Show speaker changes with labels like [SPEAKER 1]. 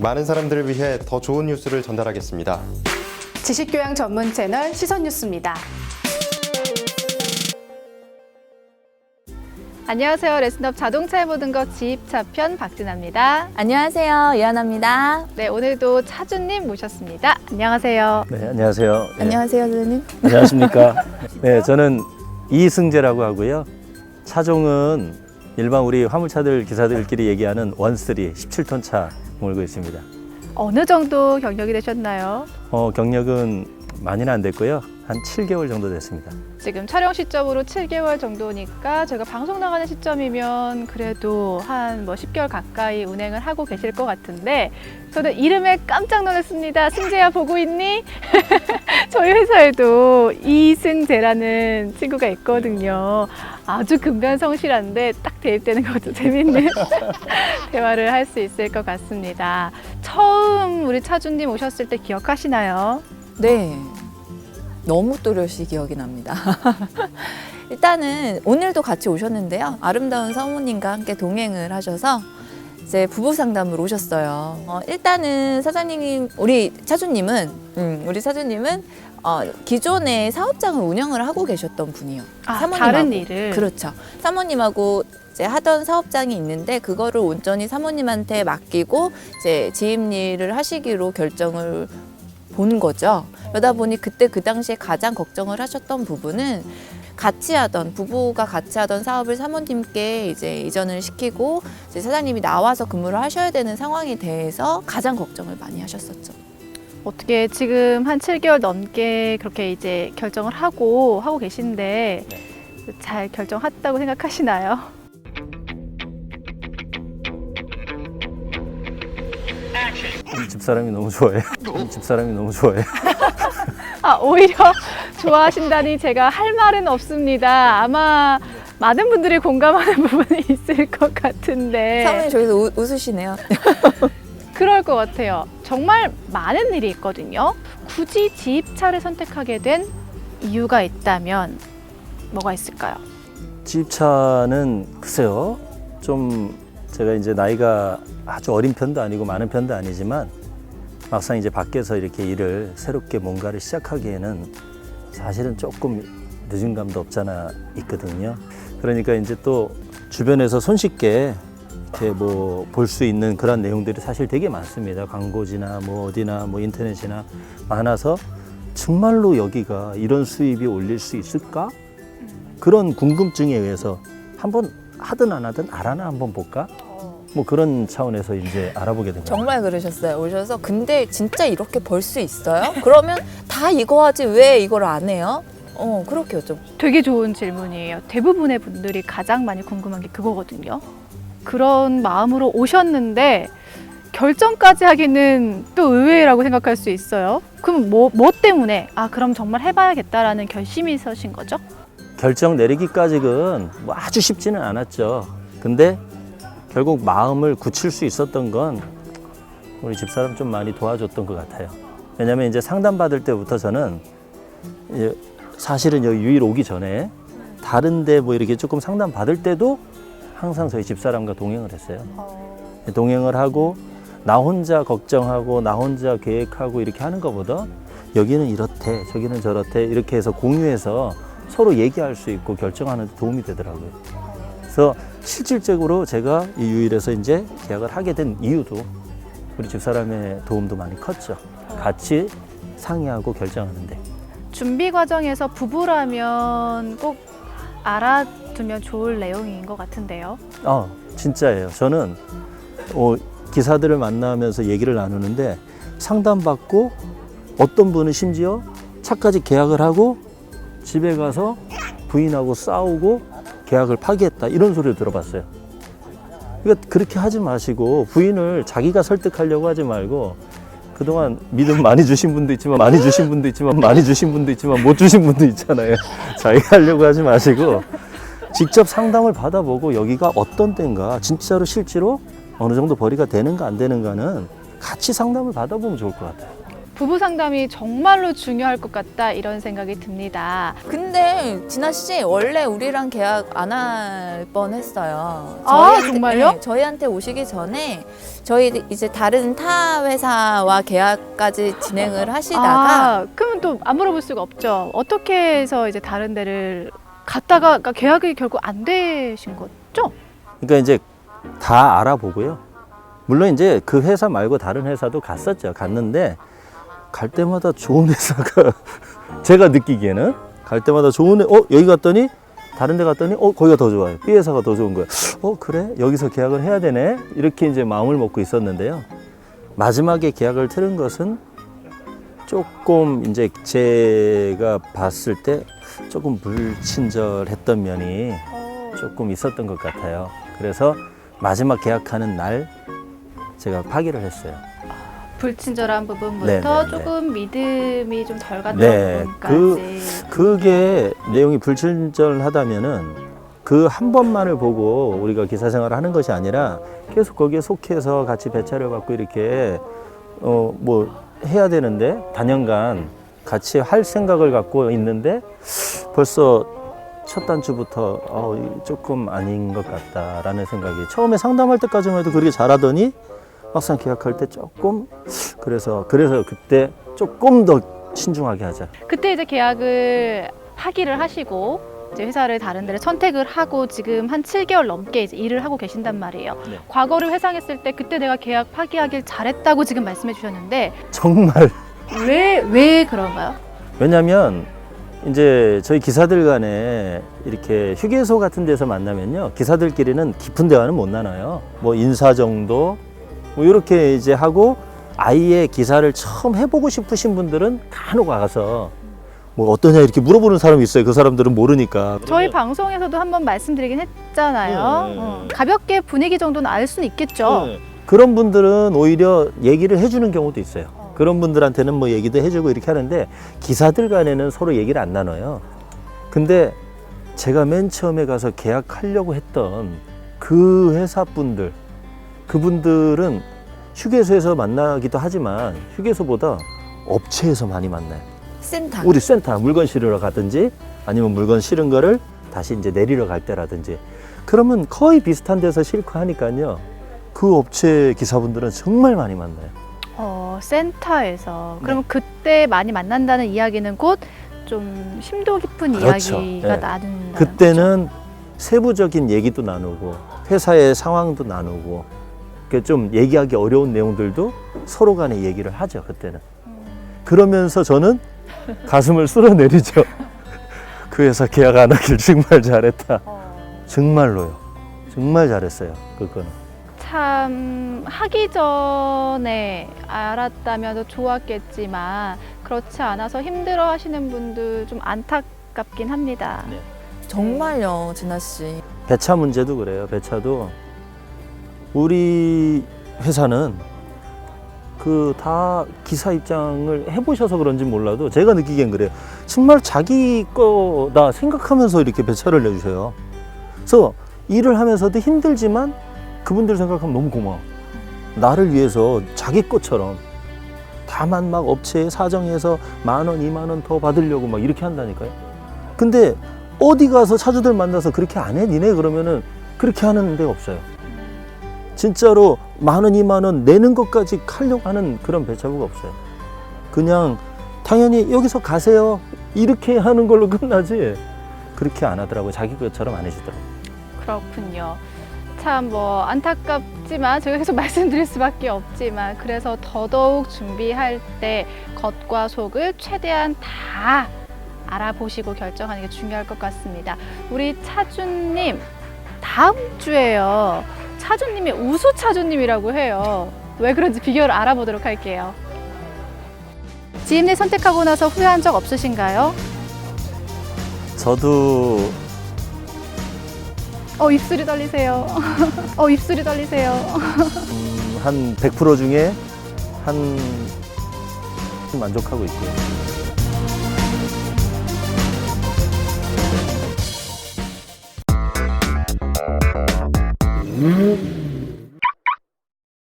[SPEAKER 1] 많은 사람들을 위해 더 좋은 뉴스를 전달하겠습니다.
[SPEAKER 2] 지식교양 전문 채널 시선뉴스입니다.
[SPEAKER 3] 안녕하세요. 레슨업 자동차의 모든 것 지입차편 박진아입니다.
[SPEAKER 4] 안녕하세요. 이하나입니다.
[SPEAKER 3] 네, 오늘도 차주님 모셨습니다. 안녕하세요.
[SPEAKER 5] 네, 안녕하세요. 네,
[SPEAKER 4] 안녕하세요, 선생님.
[SPEAKER 5] 안녕하십니까. 네, 저는 이승재라고 하고요. 차종은 일반 우리 화물차들 기사들끼리 얘기하는 원쓰리 17톤 차 몰고 있습니다.
[SPEAKER 3] 어느 정도 경력이 되셨나요?
[SPEAKER 5] 경력은 많이는 안 됐고요. 한 7개월 정도 됐습니다.
[SPEAKER 3] 지금 촬영 시점으로 7개월 정도니까 제가 방송 나가는 시점이면 그래도 한 10개월 가까이 운행을 하고 계실 것 같은데 저는 이름에 깜짝 놀랐습니다. 승재야 보고 있니? 저희 회사에도 이승재라는 친구가 있거든요. 아주 근면성실한데 딱 대입되는 것도 재밌는 대화를 할 수 있을 것 같습니다. 처음 우리 차주님 오셨을 때 기억하시나요?
[SPEAKER 4] 네. 너무 또렷이 기억이 납니다. 일단은 오늘도 같이 오셨는데요. 아름다운 사모님과 함께 동행을 하셔서 이제 부부 상담을 오셨어요. 일단은 우리 차주님은 기존에 사업장을 운영을 하고 계셨던 분이요.
[SPEAKER 3] 다른 일을.
[SPEAKER 4] 그렇죠. 사모님하고 이제 하던 사업장이 있는데 그거를 온전히 사모님한테 맡기고 이제 지임일을 하시기로 결정을 본 거죠. 그러다 보니 그때 그 당시에 가장 걱정을 하셨던 부분은 부부가 같이 하던 사업을 사모님께 이제 이전을 시키고 이제 사장님이 나와서 근무를 하셔야 되는 상황에 대해서 가장 걱정을 많이 하셨었죠.
[SPEAKER 3] 어떻게 지금 한 7개월 넘게 그렇게 이제 결정을 하고 계신데 잘 결정했다고 생각하시나요?
[SPEAKER 5] 집사람이 너무 좋아해요. 집사람이 너무 좋아해요.
[SPEAKER 3] 오히려 좋아하신다니 제가 할 말은 없습니다. 아마 많은 분들이 공감하는 부분이 있을 것 같은데.
[SPEAKER 4] 사모님 저기서 웃으시네요.
[SPEAKER 3] 그럴 것 같아요. 정말 많은 일이 있거든요. 굳이 지입차를 선택하게 된 이유가 있다면 뭐가 있을까요?
[SPEAKER 5] 지입차는 글쎄요. 좀 제가 이제 나이가 아주 어린 편도 아니고 많은 편도 아니지만 막상 이제 밖에서 이렇게 일을 새롭게 뭔가를 시작하기에는 사실은 조금 늦은 감도 없잖아 있거든요. 그러니까 이제 또 주변에서 손쉽게 이렇게 볼 수 있는 그런 내용들이 사실 되게 많습니다. 광고지나 어디나 인터넷이나 많아서 정말로 여기가 이런 수입이 올릴 수 있을까? 그런 궁금증에 의해서 한번 하든 안 하든 알아나 한번 볼까? 그런 차원에서 이제 알아보게 된 거예요.
[SPEAKER 4] 정말 그러셨어요. 오셔서 근데 진짜 이렇게 벌 수 있어요? 그러면 다 이거 하지 왜 이걸 안 해요? 그렇게 여쭤.
[SPEAKER 3] 되게 좋은 질문이에요. 대부분의 분들이 가장 많이 궁금한 게 그거거든요. 그런 마음으로 오셨는데 결정까지 하기는 또 의외라고 생각할 수 있어요. 그럼 뭐 때문에 그럼 정말 해봐야겠다라는 결심이 서신 거죠?
[SPEAKER 5] 결정 내리기까지는 아주 쉽지는 않았죠. 근데 결국 마음을 굳힐 수 있었던 건 우리 집사람 좀 많이 도와줬던 것 같아요. 왜냐면 이제 상담 받을 때부터 저는 사실은 여기 유일 오기 전에 다른데 이렇게 조금 상담 받을 때도 항상 저희 집사람과 동행을 했어요. 동행을 하고 나 혼자 걱정하고 나 혼자 계획하고 이렇게 하는 것보다 여기는 이렇대 저기는 저렇대 이렇게 해서 공유해서 서로 얘기할 수 있고 결정하는 데 도움이 되더라고요. 그래서 실질적으로 제가 이 유일에서 이제 계약을 하게 된 이유도 우리 집사람의 도움도 많이 컸죠. 같이 상의하고 결정하는데.
[SPEAKER 3] 준비 과정에서 부부라면 꼭 알아두면 좋을 내용인 것 같은데요.
[SPEAKER 5] 진짜예요. 저는 기사들을 만나면서 얘기를 나누는데 상담받고 어떤 분은 심지어 차까지 계약을 하고 집에 가서 부인하고 싸우고 계약을 파기했다 이런 소리를 들어봤어요. 그러니까 그렇게 하지 마시고 부인을 자기가 설득하려고 하지 말고 그동안 믿음 많이 주신 분도 있지만 많이 주신 분도 있지만 많이 주신 분도 있지만 못 주신 분도 있잖아요. 자기가 하려고 하지 마시고 직접 상담을 받아보고 여기가 어떤 데인가 진짜로 실제로 어느 정도 벌이가 되는가 안 되는가는 같이 상담을 받아보면 좋을 것 같아요.
[SPEAKER 3] 부부 상담이 정말로 중요할 것 같다 이런 생각이 듭니다.
[SPEAKER 4] 근데 진아 씨 원래 우리랑 계약 안 할 뻔했어요.
[SPEAKER 3] 아, 정말요?
[SPEAKER 4] 네, 저희한테 오시기 전에 저희 이제 다른 타 회사와 계약까지 진행을 하시다가
[SPEAKER 3] 그러면 또 안 물어볼 수가 없죠. 어떻게 해서 이제 다른 데를 갔다가 그러니까 계약이 결국 안 되신 거죠?
[SPEAKER 5] 그러니까 이제 다 알아보고요. 물론 이제 그 회사 말고 다른 회사도 갔었죠. 갔는데 갈 때마다 좋은 회사가 제가 느끼기에는 갈 때마다 좋은 여기 갔더니 다른 데 갔더니 거기가 더 좋아요. B 회사가 더 좋은 거예요. 그래? 여기서 계약을 해야 되네. 이렇게 이제 마음을 먹고 있었는데요. 마지막에 계약을 틀은 것은 조금 이제 제가 봤을 때 조금 불친절했던 면이 조금 있었던 것 같아요. 그래서 마지막 계약하는 날 제가 파기를 했어요.
[SPEAKER 3] 불친절한 부분부터
[SPEAKER 5] 네네네.
[SPEAKER 3] 조금 믿음이 좀 덜 갔던
[SPEAKER 5] 네,
[SPEAKER 3] 부분까지.
[SPEAKER 5] 그게 내용이 불친절하다면은 그 한 번만을 보고 우리가 기사 생활을 하는 것이 아니라 계속 거기에 속해서 같이 배차를 받고 이렇게 뭐 해야 되는데 단연간 같이 할 생각을 갖고 있는데 벌써 첫 단추부터 조금 아닌 것 같다라는 생각이 처음에 상담할 때까지만 해도 그렇게 잘하더니 막상 계약할 때 조금 그래서 그때 조금 더 신중하게 하자.
[SPEAKER 3] 그때 이제 계약을 파기를 하시고 이제 회사를 다른 데를 선택을 하고 지금 한 7개월 넘게 이제 일을 하고 계신단 말이에요.
[SPEAKER 5] 네.
[SPEAKER 3] 과거를 회상했을 때 그때 내가 계약 파기하길 잘했다고 지금 말씀해 주셨는데
[SPEAKER 5] 정말
[SPEAKER 3] 왜 그런가요?
[SPEAKER 5] 왜냐하면 이제 저희 기사들 간에 이렇게 휴게소 같은 데서 만나면요 기사들끼리는 깊은 대화는 못 나눠요. 뭐 인사 정도 뭐 이렇게 이제 하고 아예 기사를 처음 해보고 싶으신 분들은 간혹 와서 뭐 어떠냐 이렇게 물어보는 사람이 있어요. 그 사람들은 모르니까.
[SPEAKER 3] 저희 방송에서도 한번 말씀드리긴 했잖아요.
[SPEAKER 5] 네.
[SPEAKER 3] 가볍게 분위기 정도는 알 수는 있겠죠.
[SPEAKER 5] 네. 그런 분들은 오히려 얘기를 해주는 경우도 있어요. 그런 분들한테는 뭐 얘기도 해주고 이렇게 하는데 기사들 간에는 서로 얘기를 안 나눠요. 근데 제가 맨 처음에 가서 계약하려고 했던 그 회사 분들, 그분들은 휴게소에서 만나기도 하지만 휴게소보다 업체에서 많이 만나요.
[SPEAKER 4] 센터.
[SPEAKER 5] 우리 센터 물건 실으러 가든지 아니면 물건 실은 거를 다시 이제 내리러 갈 때라든지 그러면 거의 비슷한 데서 실고 하니까요. 그 업체 기사분들은 정말 많이 만나요.
[SPEAKER 3] 센터에서.
[SPEAKER 5] 네.
[SPEAKER 3] 그러면 그때 많이 만난다는 이야기는 곧 좀 심도 깊은
[SPEAKER 5] 그렇죠.
[SPEAKER 3] 이야기가
[SPEAKER 5] 네.
[SPEAKER 3] 나눈다는
[SPEAKER 5] 그때는 세부적인 얘기도 나누고 회사의 상황도 나누고 좀 얘기하기 어려운 내용들도 서로 간에 얘기를 하죠. 그때는. 그러면서 저는 가슴을 쓸어내리죠. 그 회사 계약 안 하길 정말 잘했다. 정말로요. 정말 잘했어요. 그거는.
[SPEAKER 3] 참 하기 전에 알았다면 더 좋았겠지만 그렇지 않아서 힘들어 하시는 분들 좀 안타깝긴 합니다.
[SPEAKER 5] 네.
[SPEAKER 4] 정말요, 진아 씨.
[SPEAKER 5] 배차 문제도 그래요. 배차도 우리 회사는 그 다 기사 입장을 해보셔서 그런지 몰라도 제가 느끼기엔 그래요. 정말 자기 거다 생각하면서 이렇게 배차를 내주셔요. 그래서 일을 하면서도 힘들지만 그분들 생각하면 너무 고마워. 나를 위해서 자기 것처럼 다만 막 업체에 사정해서 10,000원, 20,000원 더 받으려고 막 이렇게 한다니까요. 근데 어디 가서 차주들 만나서 그렇게 안 해? 니네? 그러면은 그렇게 하는 데가 없어요. 진짜로 10,000원, 20,000원 내는 것까지 하려고 하는 그런 배차부가 없어요. 그냥 당연히 여기서 가세요. 이렇게 하는 걸로 끝나지. 그렇게 안 하더라고요. 자기 것처럼 안 해주더라고요.
[SPEAKER 3] 그렇군요. 참 뭐 안타깝지만 제가 계속 말씀드릴 수밖에 없지만 그래서 더더욱 준비할 때 겉과 속을 최대한 다 알아보시고 결정하는 게 중요할 것 같습니다. 우리 차주님 다음 주에요. 차주님이 우수 차주님이라고 해요. 왜 그런지 비결을 알아보도록 할게요. 지임님 선택하고 나서 후회한 적 없으신가요?
[SPEAKER 5] 저도
[SPEAKER 3] 입술이 떨리세요. 입술이 떨리세요.
[SPEAKER 5] 한 100% 중에 한 만족하고 있고요.